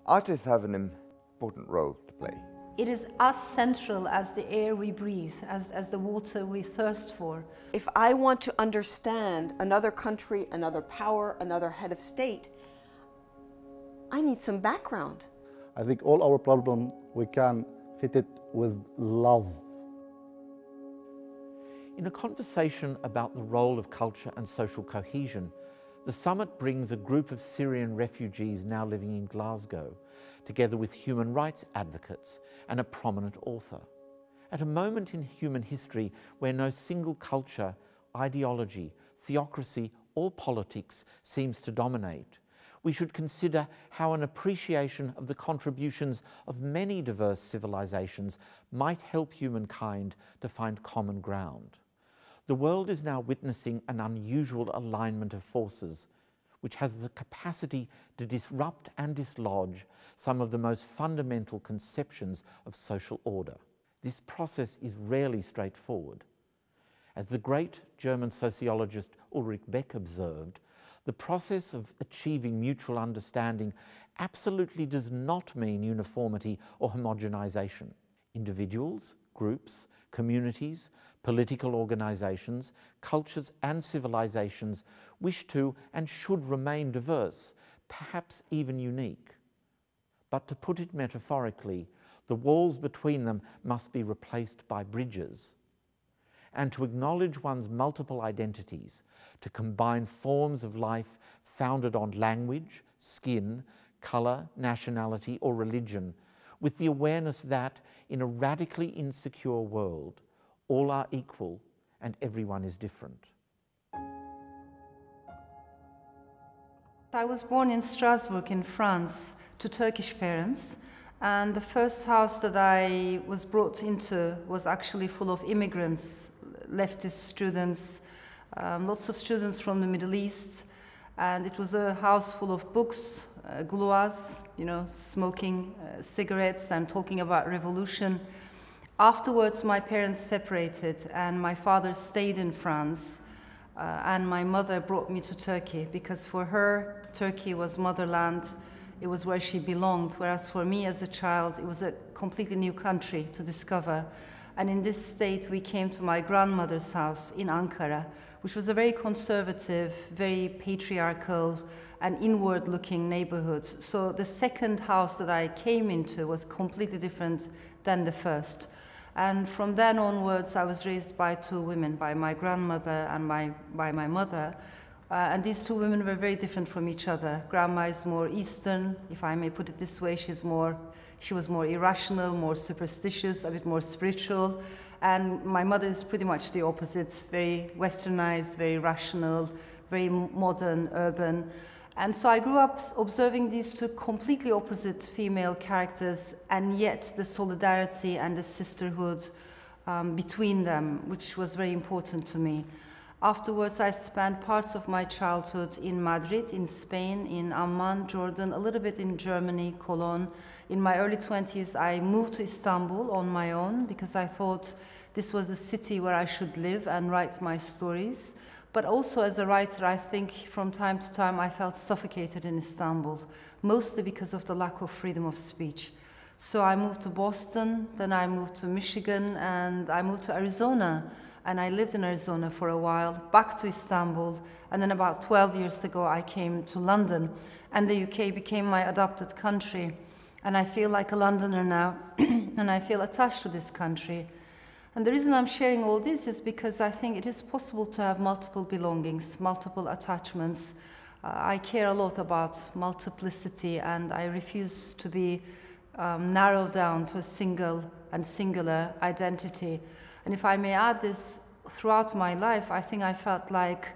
Artists have an important role to play. It is as central as the air we breathe, as the water we thirst for. If I want to understand another country, another power, another head of state, I need some background. I think all our problem, we can fit it with love. In a conversation about the role of culture and social cohesion, the summit brings a group of Syrian refugees now living in Glasgow, together with human rights advocates and a prominent author. At a moment in human history where no single culture, ideology, theocracy or politics seems to dominate, we should consider how an appreciation of the contributions of many diverse civilizations might help humankind to find common ground. The world is now witnessing an unusual alignment of forces, which has the capacity to disrupt and dislodge some of the most fundamental conceptions of social order. This process is rarely straightforward. As the great German sociologist Ulrich Beck observed, the process of achieving mutual understanding absolutely does not mean uniformity or homogenization. Individuals, groups, communities, political organizations, cultures and civilizations wish to and should remain diverse, perhaps even unique. But to put it metaphorically, the walls between them must be replaced by bridges. And to acknowledge one's multiple identities, to combine forms of life founded on language, skin, color, nationality, or religion, with the awareness that in a radically insecure world, all are equal and everyone is different. I was born in Strasbourg in France to Turkish parents, and the first house that I was brought into was actually full of immigrants, leftist students, lots of students from the Middle East, and it was a house full of books, gouloirs, smoking cigarettes and talking about revolution. Afterwards, my parents separated, and my father stayed in France, and my mother brought me to Turkey, because for her, Turkey was motherland. It was where she belonged, whereas for me as a child, it was a completely new country to discover. And in this state, we came to my grandmother's house in Ankara, which was a very conservative, very patriarchal and inward-looking neighborhood. So the second house that I came into was completely different than the first. And from then onwards, I was raised by two women, by my grandmother and by my mother. And these two women were very different from each other. Grandma is more Eastern, if I may put it this way. She was more irrational, more superstitious, a bit more spiritual. And my mother is pretty much the opposite, very westernized, very rational, very modern, urban. And so I grew up observing these two completely opposite female characters, and yet the solidarity and the sisterhood between them, which was very important to me. Afterwards, I spent parts of my childhood in Madrid, in Spain, in Amman, Jordan, a little bit in Germany, Cologne. In my early 20s, I moved to Istanbul on my own because I thought this was a city where I should live and write my stories. But also as a writer, I think from time to time I felt suffocated in Istanbul, mostly because of the lack of freedom of speech. So I moved to Boston, then I moved to Michigan, and I moved to Arizona. And I lived in Arizona for a while, back to Istanbul, and then about 12 years ago I came to London, and the UK became my adopted country. And I feel like a Londoner now, and I feel attached to this country. And the reason I'm sharing all this is because I think it is possible to have multiple belongings, multiple attachments. I care a lot about multiplicity, and I refuse to be narrowed down to a single and singular identity. And if I may add this, throughout my life, I think I felt like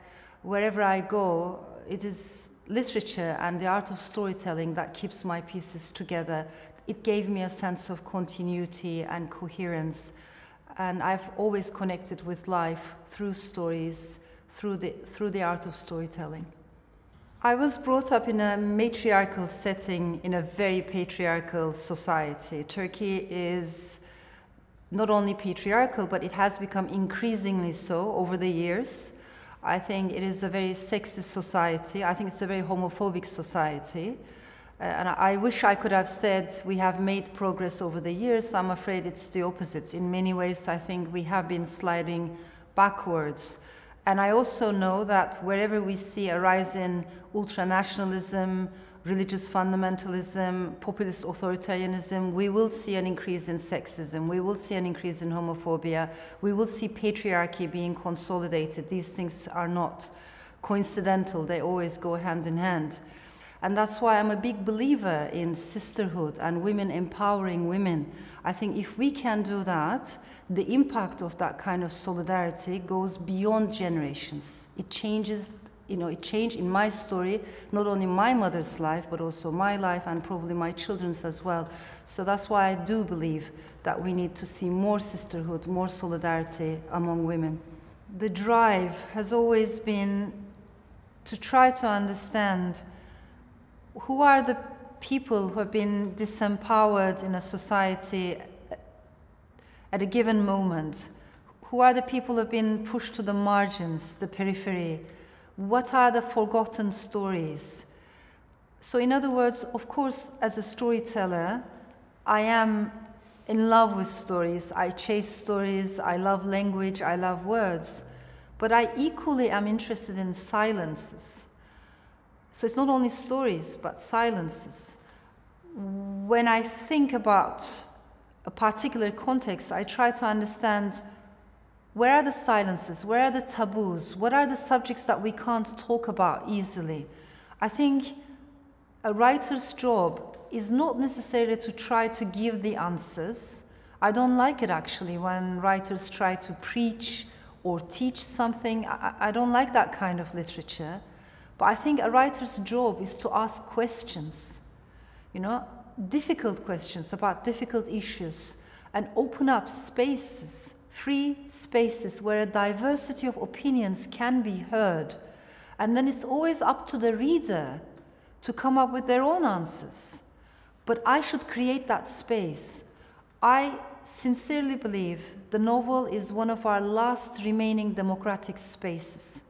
wherever I go, it is literature and the art of storytelling that keeps my pieces together. It gave me a sense of continuity and coherence. And I've always connected with life through stories, through the art of storytelling. I was brought up in a matriarchal setting in a very patriarchal society. Turkey is not only patriarchal, but it has become increasingly so over the years. I think it is a very sexist society. I think it's a very homophobic society. And I wish I could have said we have made progress over the years. I'm afraid it's the opposite. In many ways, I think we have been sliding backwards. And I also know that wherever we see a rise in ultranationalism, religious fundamentalism, populist authoritarianism, we will see an increase in sexism, we will see an increase in homophobia, we will see patriarchy being consolidated. These things are not coincidental, they always go hand in hand. And that's why I'm a big believer in sisterhood and women empowering women. I think if we can do that, the impact of that kind of solidarity goes beyond generations. It changes, it changed in my story, not only my mother's life, but also my life and probably my children's as well. So that's why I do believe that we need to see more sisterhood, more solidarity among women. The drive has always been to try to understand who are the people who have been disempowered in a society at a given moment? Who are the people who have been pushed to the margins, the periphery? What are the forgotten stories? So in other words, of course, as a storyteller, I am in love with stories. I chase stories, I love language, I love words. But I equally am interested in silences. So it's not only stories, but silences. When I think about a particular context, I try to understand where are the silences, where are the taboos, what are the subjects that we can't talk about easily. I think a writer's job is not necessarily to try to give the answers. I don't like it actually when writers try to preach or teach something. I don't like that kind of literature. But I think a writer's job is to ask questions, difficult questions about difficult issues, and open up spaces, free spaces where a diversity of opinions can be heard. And then it's always up to the reader to come up with their own answers. But I should create that space. I sincerely believe the novel is one of our last remaining democratic spaces.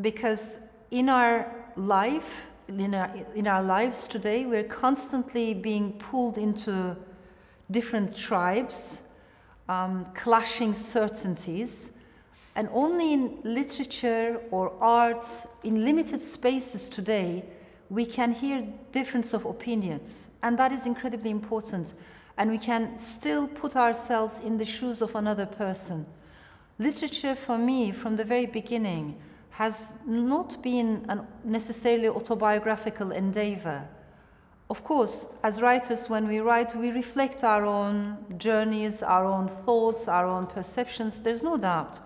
Because in our life, in our lives today, we're constantly being pulled into different tribes, clashing certainties, and only in literature or art, in limited spaces today, we can hear difference of opinions, and that is incredibly important, and we can still put ourselves in the shoes of another person. Literature, for me, from the very beginning, has not been a necessarily autobiographical endeavor. Of course, as writers, when we write, we reflect our own journeys, our own thoughts, our own perceptions, there's no doubt.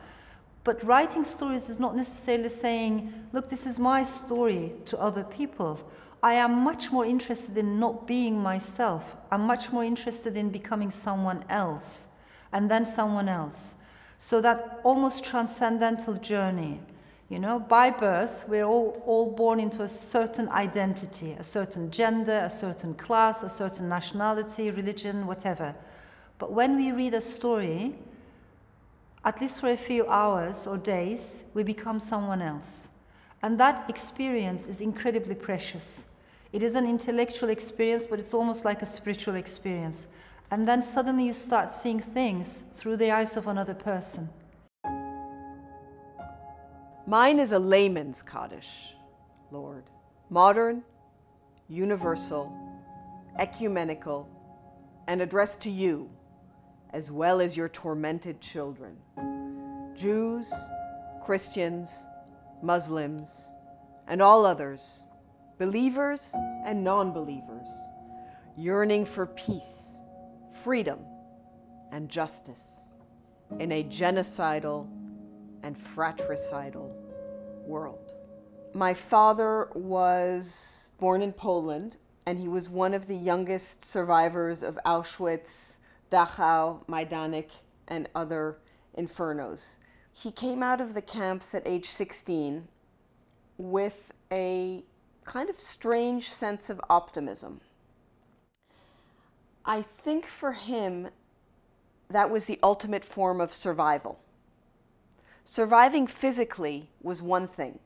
But writing stories is not necessarily saying, look, this is my story to other people. I am much more interested in not being myself. I'm much more interested in becoming someone else, and then someone else. So that almost transcendental journey. By birth, we're all born into a certain identity, a certain gender, a certain class, a certain nationality, religion, whatever. But when we read a story, at least for a few hours or days, we become someone else. And that experience is incredibly precious. It is an intellectual experience, but it's almost like a spiritual experience. And then suddenly you start seeing things through the eyes of another person. Mine is a layman's Kaddish, Lord. Modern, universal, ecumenical, and addressed to you, as well as your tormented children. Jews, Christians, Muslims, and all others, believers and non-believers, yearning for peace, freedom, and justice in a genocidal and fratricidal world. My father was born in Poland, and he was one of the youngest survivors of Auschwitz, Dachau, Majdanek, and other infernos. He came out of the camps at age 16 with a kind of strange sense of optimism. I think for him, that was the ultimate form of survival. Surviving physically was one thing,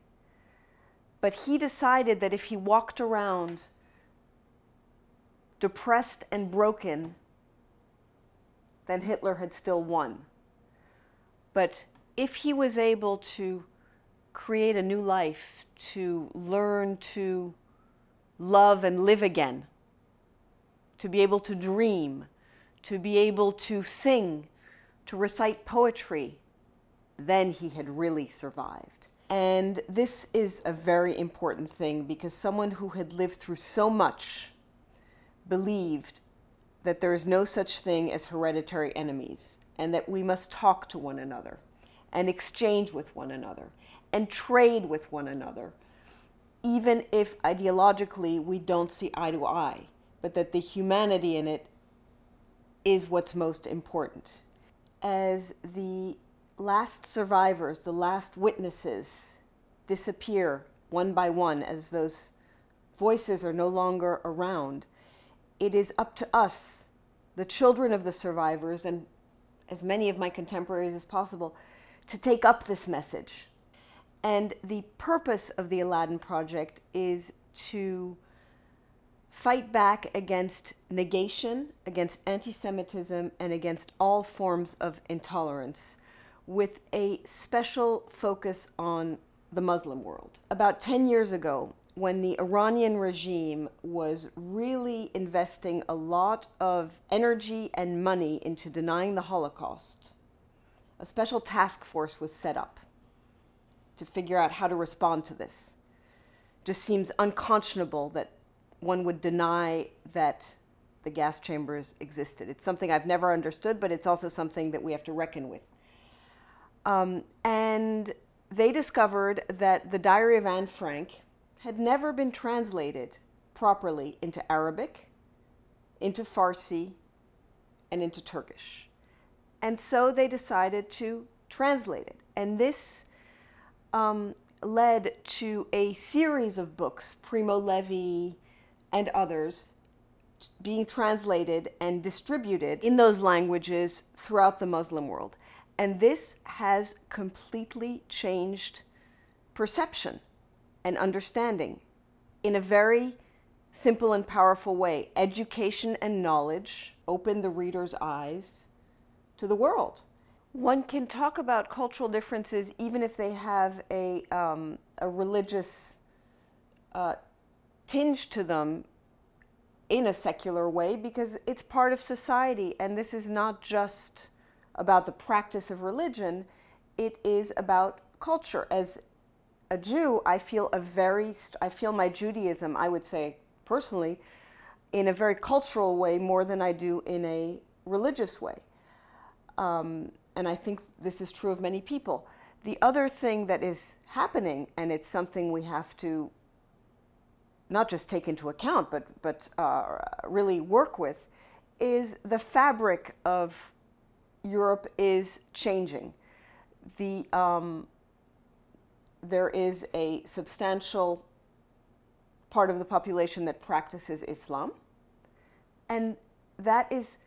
but he decided that if he walked around depressed and broken, then Hitler had still won. But if he was able to create a new life, to learn to love and live again, to be able to dream, to be able to sing, to recite poetry, then he had really survived. And this is a very important thing, because someone who had lived through so much believed that there is no such thing as hereditary enemies, and that we must talk to one another and exchange with one another and trade with one another, even if ideologically we don't see eye to eye, but that the humanity in it is what's most important. As the last survivors, the last witnesses disappear one by one, as those voices are no longer around, it is up to us, the children of the survivors, and as many of my contemporaries as possible, to take up this message. And the purpose of the Aladdin project is to fight back against negation, against anti-Semitism, and against all forms of intolerance, with a special focus on the Muslim world. About 10 years ago, when the Iranian regime was really investing a lot of energy and money into denying the Holocaust, a special task force was set up to figure out how to respond to this. It just seems unconscionable that one would deny that the gas chambers existed. It's something I've never understood, but it's also something that we have to reckon with. And they discovered that the Diary of Anne Frank had never been translated properly into Arabic, into Farsi, and into Turkish. And so they decided to translate it. And this led to a series of books, Primo Levi and others, being translated and distributed in those languages throughout the Muslim world. And this has completely changed perception and understanding in a very simple and powerful way. Education and knowledge open the reader's eyes to the world. One can talk about cultural differences even if they have a religious tinge to them in a secular way, because it's part of society, and this is not just about the practice of religion, it is about culture. As a Jew, I feel my Judaism, I would say personally, in a very cultural way more than I do in a religious way. And I think this is true of many people. The other thing that is happening, and it's something we have to not just take into account, but really work with, is the fabric of Europe is changing. There is a substantial part of the population that practices Islam, and that is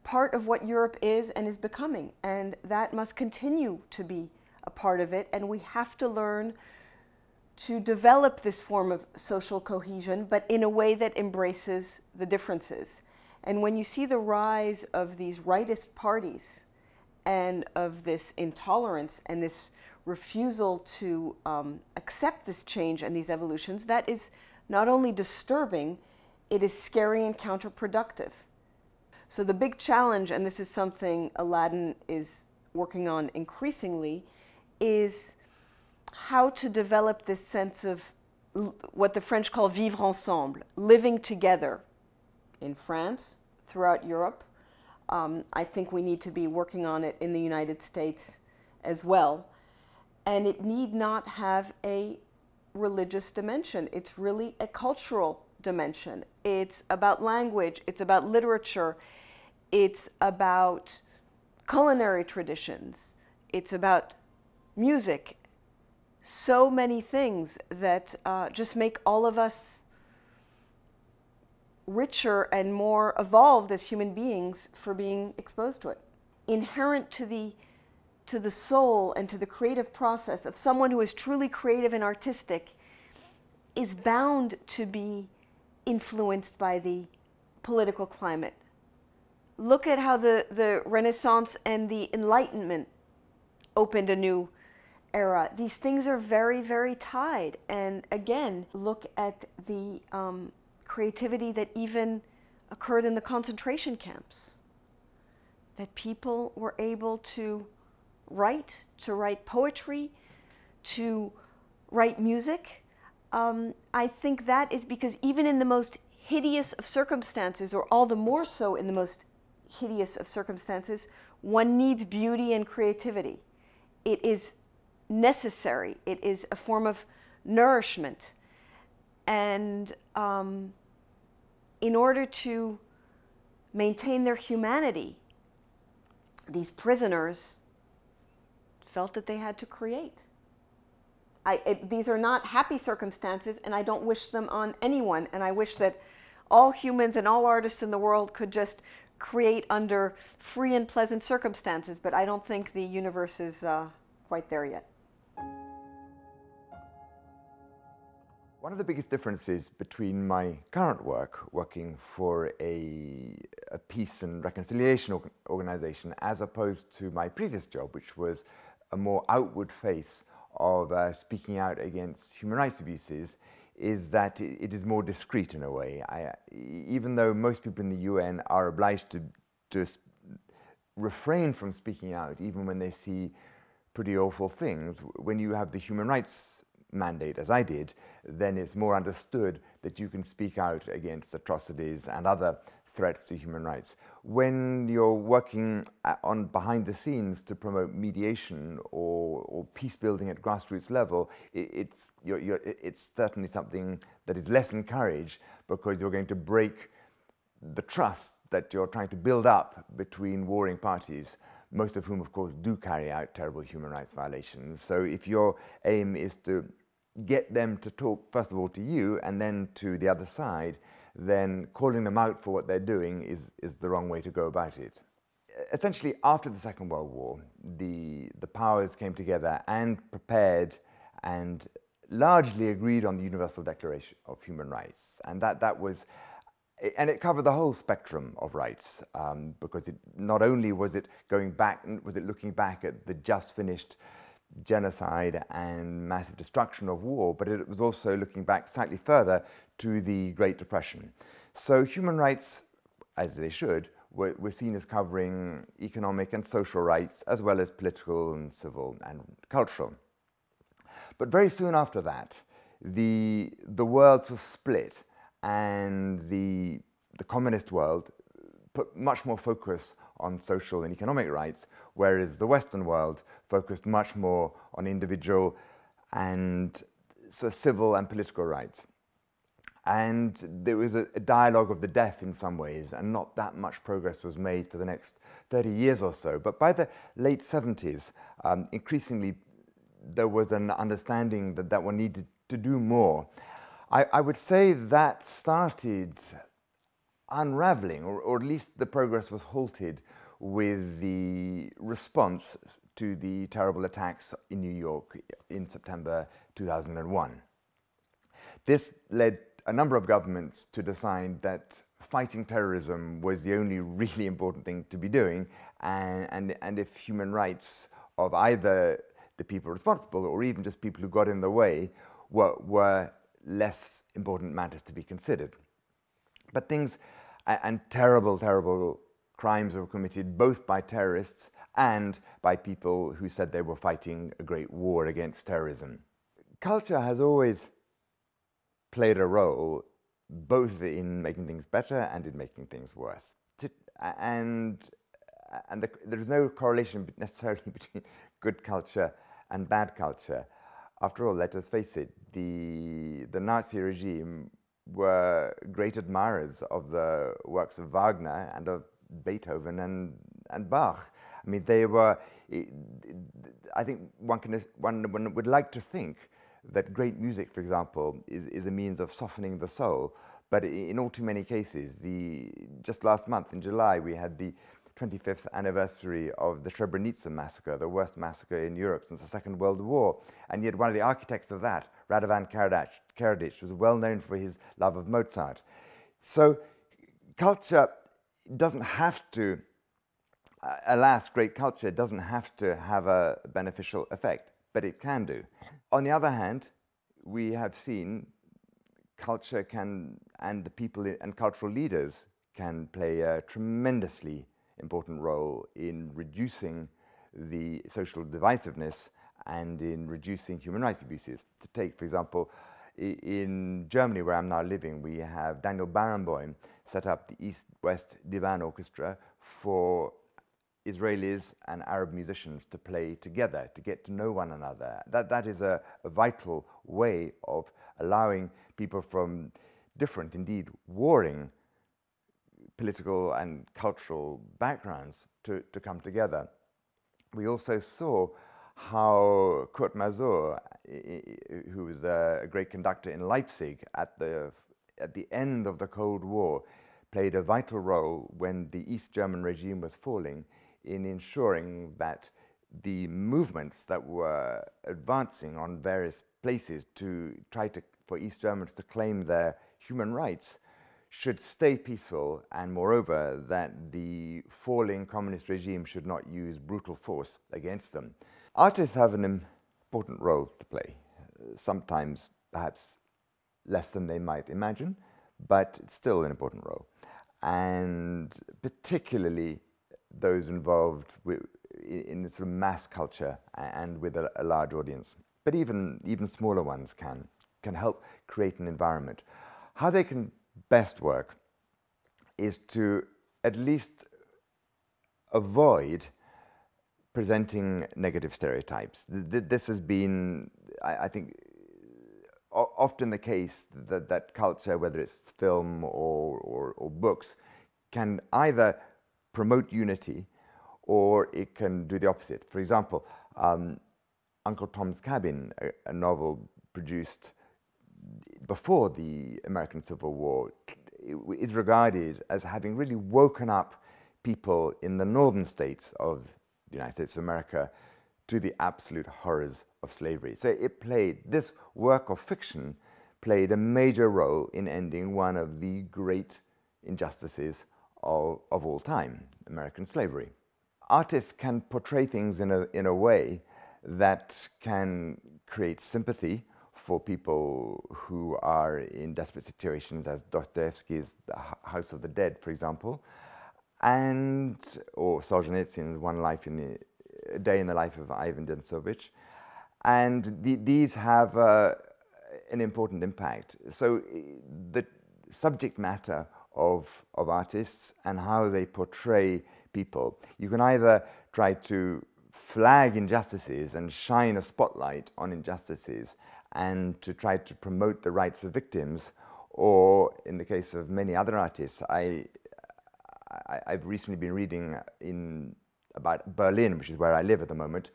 part of what Europe is and is becoming, and that must continue to be a part of it, and we have to learn to develop this form of social cohesion, but in a way that embraces the differences. And when you see the rise of these rightist parties and of this intolerance and this refusal to accept this change and these evolutions, that is not only disturbing, it is scary and counterproductive. So the big challenge, and this is something Aladdin is working on increasingly, is how to develop this sense of what the French call vivre ensemble, living together in France, throughout Europe. I think we need to be working on it in the United States as well. And it need not have a religious dimension. It's really a cultural dimension. It's about language, it's about literature, it's about culinary traditions, it's about music. So many things that just make all of us richer and more evolved as human beings for being exposed to it. Inherent to the soul and to the creative process of someone who is truly creative and artistic is bound to be influenced by the political climate. Look at how the Renaissance and the Enlightenment opened a new era. These things are very, very tied. And again, look at the creativity that even occurred in the concentration camps. That people were able to write poetry, to write music. I think that is because even in the most hideous of circumstances, or all the more so in the most hideous of circumstances, one needs beauty and creativity. It is necessary. It is a form of nourishment. And in order to maintain their humanity, these prisoners felt that they had to create. These are not happy circumstances, and I don't wish them on anyone. And I wish that all humans and all artists in the world could just create under free and pleasant circumstances. But I don't think the universe is quite there yet. One of the biggest differences between my current work, working for a peace and reconciliation organization, as opposed to my previous job, which was a more outward face of speaking out against human rights abuses, is that it is more discreet in a way. Even though most people in the UN are obliged to just refrain from speaking out, even when they see pretty awful things, when you have the human rights mandate, as I did, then it's more understood that you can speak out against atrocities and other threats to human rights. When you're working on behind the scenes to promote mediation or peace building at grassroots level, it's certainly something that is less encouraged, because you're going to break the trust that you're trying to build up between warring parties, most of whom, of course, do carry out terrible human rights violations. So if your aim is to get them to talk, first of all, to you and then to the other side, then calling them out for what they're doing is the wrong way to go about it. Essentially, after the Second World War, the powers came together and prepared and largely agreed on the Universal Declaration of Human Rights. And that was, and it covered the whole spectrum of rights, because it not only was it looking back at the just finished genocide and massive destruction of war, but it was also looking back slightly further to the Great Depression. So human rights, as they should, were seen as covering economic and social rights, as well as political and civil and cultural. But very soon after that, the world was split, and the communist world put much more focus on social and economic rights, whereas the Western world focused much more on individual and civil and political rights. And there was a dialogue of the deaf in some ways, and not that much progress was made for the next 30 years or so. But by the late 70s, increasingly there was an understanding that one needed to do more. I would say that started unraveling, or at least the progress was halted with the response to the terrible attacks in New York in September 2001. This led a number of governments to decide that fighting terrorism was the only really important thing to be doing, and if human rights of either the people responsible or even just people who got in the way were less important matters to be considered. But terrible crimes were committed both by terrorists and by people who said they were fighting a great war against terrorism. Culture has always played a role both in making things better and in making things worse. And there's no correlation necessarily between good culture and bad culture. After all, let us face it, the Nazi regime were great admirers of the works of Wagner and of Beethoven and Bach. I mean, they were, I think one would like to think that great music, for example, is a means of softening the soul. But in all too many cases, just last month in July, we had the 25th anniversary of the Srebrenica massacre, the worst massacre in Europe since the Second World War. And yet one of the architects of that, Radovan Karadzic, was well known for his love of Mozart. So Culture doesn't have to, alas, great culture doesn't have to have a beneficial effect, but it can do. On the other hand, we have seen culture can, and the people and cultural leaders can play a tremendously important role in reducing the social divisiveness and in reducing human rights abuses. To take, for example, in Germany, where I'm now living, we have Daniel Barenboim set up the East-West Divan Orchestra for Israelis and Arab musicians to play together, to get to know one another. That is a vital way of allowing people from different, indeed warring, political and cultural backgrounds to come together. We also saw how Kurt Masur, who was a great conductor in Leipzig at the end of the Cold War, played a vital role when the East German regime was falling in ensuring that the movements that were advancing on various places to try for East Germans to claim their human rights should stay peaceful, and moreover that the falling communist regime should not use brutal force against them. Artists have an important role to play, sometimes perhaps less than they might imagine, but it's still an important role. And particularly those involved in sort of mass culture and with a large audience. But even smaller ones can help create an environment. How they can best work is to at least avoid presenting negative stereotypes. This has been, I think, often the case that culture, whether it's film or books, can either promote unity or it can do the opposite. For example, Uncle Tom's Cabin, a novel produced before the American Civil War, is regarded as having really woken up people in the northern states of the United States of America to the absolute horrors of slavery. So this work of fiction played a major role in ending one of the great injustices of all time, American slavery. Artists can portray things in a way that can create sympathy for people who are in desperate situations, as Dostoevsky's The House of the Dead, for example, or Solzhenitsyn's A Day in the Life of Ivan Denisovich. And these have an important impact. So the subject matter of artists and how they portray people, you can either try to flag injustices and shine a spotlight on injustices and to try to promote the rights of victims, or in the case of many other artists, I've recently been reading about Berlin, which is where I live at the moment,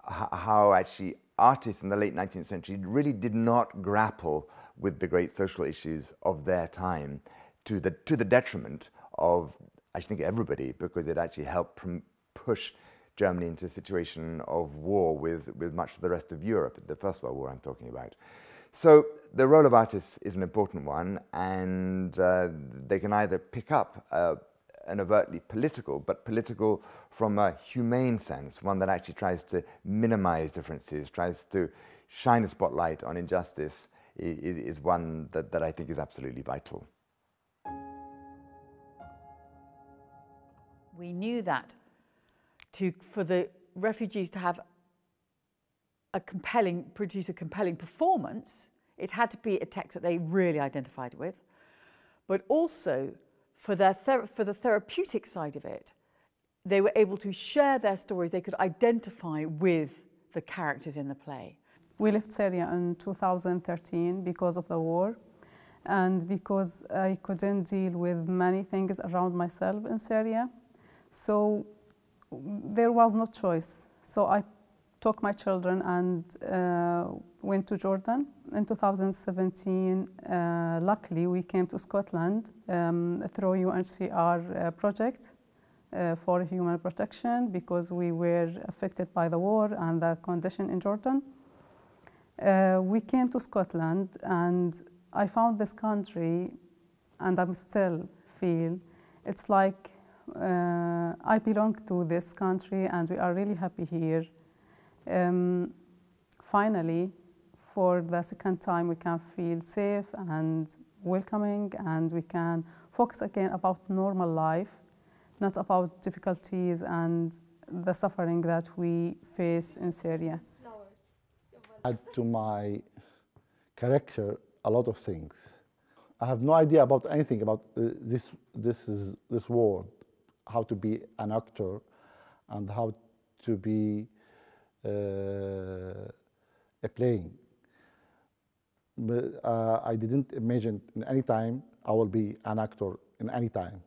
how actually artists in the late 19th century really did not grapple with the great social issues of their time to the detriment of, I think, everybody, because it actually helped push Germany into a situation of war with much of the rest of Europe, the First World War I'm talking about. So the role of artists is an important one, and they can either pick up an overtly political, but political from a humane sense, one that actually tries to minimize differences, tries to shine a spotlight on injustice, is one that I think is absolutely vital. We knew that for the refugees to have produce a compelling performance, it had to be a text that they really identified with, but also for the therapeutic side of it, they were able to share their stories. They could identify with the characters in the play. We left Syria in 2013 because of the war, and because I couldn't deal with many things around myself in Syria. So there was no choice. So I took my children and went to Jordan. In 2017, luckily, we came to Scotland through UNHCR project for human protection, because we were affected by the war and the condition in Jordan. We came to Scotland, and I found this country, and I'm still feel. It's like I belong to this country and we are really happy here. Finally, for the second time, we can feel safe and welcoming, and we can focus again about normal life, not about difficulties and the suffering that we face in Syria. Add to my character a lot of things. I have no idea about anything about this world, how to be an actor and how to be playing. But I didn't imagine in any time I will be an actor in any time.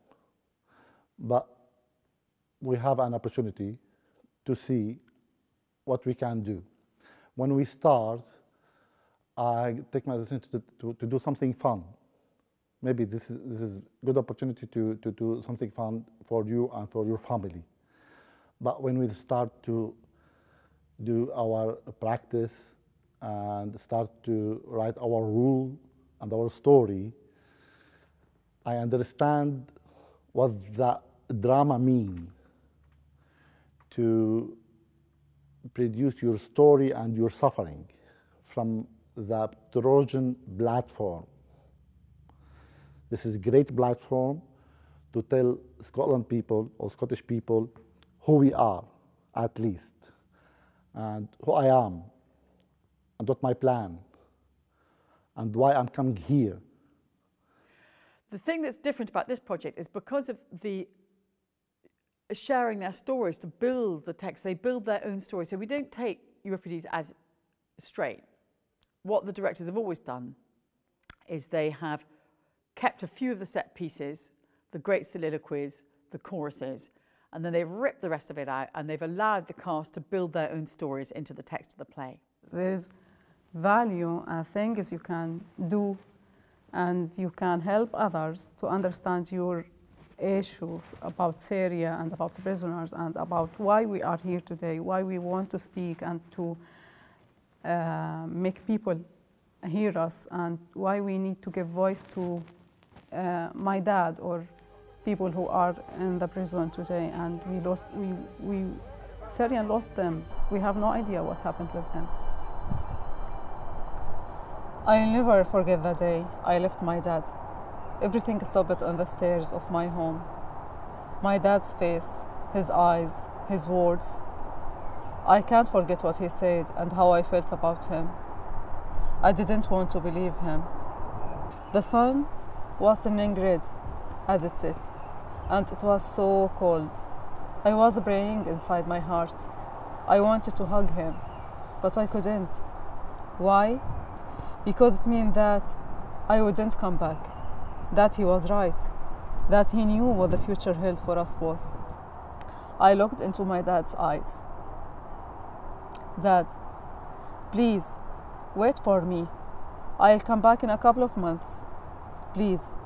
But we have an opportunity to see what we can do. When we start, I take my decision to do something fun. Maybe this is a good opportunity to do something fun for you and for your family. But when we start to do our practice and start to write our rule and our story, I understand what the drama means to produce your story and your suffering from the Trojan platform. This is a great platform to tell Scotland people or Scottish people who we are, at least, and who I am, and what my plan, and why I'm coming here. The thing that's different about this project is because of the sharing their stories to build the text, they build their own story. So we don't take Euripides as straight. What the directors have always done is they have kept a few of the set pieces, the great soliloquies, the choruses, and then they've ripped the rest of it out and they've allowed the cast to build their own stories into the text of the play. There's value and things you can do, and you can help others to understand your issue about Syria and about prisoners and about why we are here today, why we want to speak and to make people hear us, and why we need to give voice to my dad or people who are in the prison today, and Syrian lost them. We have no idea what happened with them. I'll never forget the day I left my dad. Everything stopped on the stairs of my home. My dad's face, his eyes, his words. I can't forget what he said and how I felt about him. I didn't want to believe him. The sun was turning red as it set, and it was so cold. I was praying inside my heart. I wanted to hug him, but I couldn't. Why? Because it meant that I wouldn't come back, that he was right, that he knew what the future held for us both. I looked into my dad's eyes. Dad, please, wait for me. I'll come back in a couple of months. Please,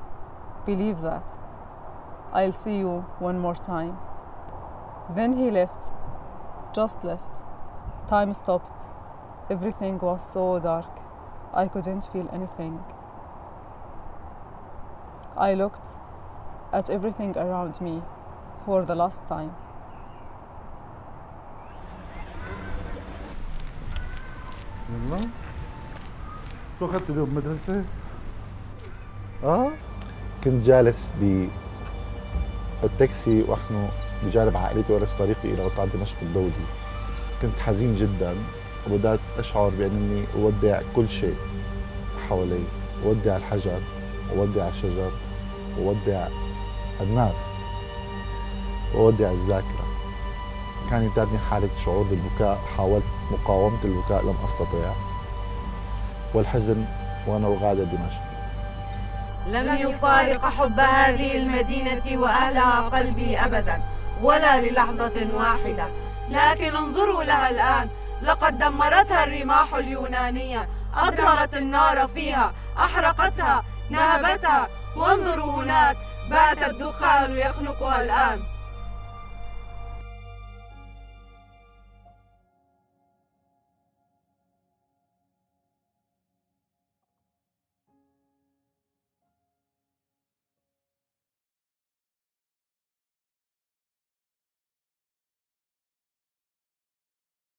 believe that. I'll see you one more time. Then he left, just left. Time stopped. Everything was so dark. I couldn't feel anything. I looked at everything around me for the last time. يلا شو أخذت اليوم مدرسة؟ كنت جالس بالتاكسي ونحن بجانب عائلتي وأنا في طريقي إلى مطار دمشق الدولي. كنت حزين جدا وبدأت أشعر بأنني أودع كل شيء حوالي، أودع الحجر، أودع الشجر، أودع الناس، أودع الذاكرة. كان ينتابني حالة شعور بالبكاء، حاولت مقاومة البكاء لم أستطيع، والحزن وأنا أغادر دمشق. لن يفارق حب هذه المدينة وأهلها قلبي أبدا ولا للحظة واحدة، لكن انظروا لها الآن، لقد دمرتها الرماح اليونانية، أدمرت النار فيها، أحرقتها، نهبتها، وانظروا هناك بات الدخان يخنقها الآن.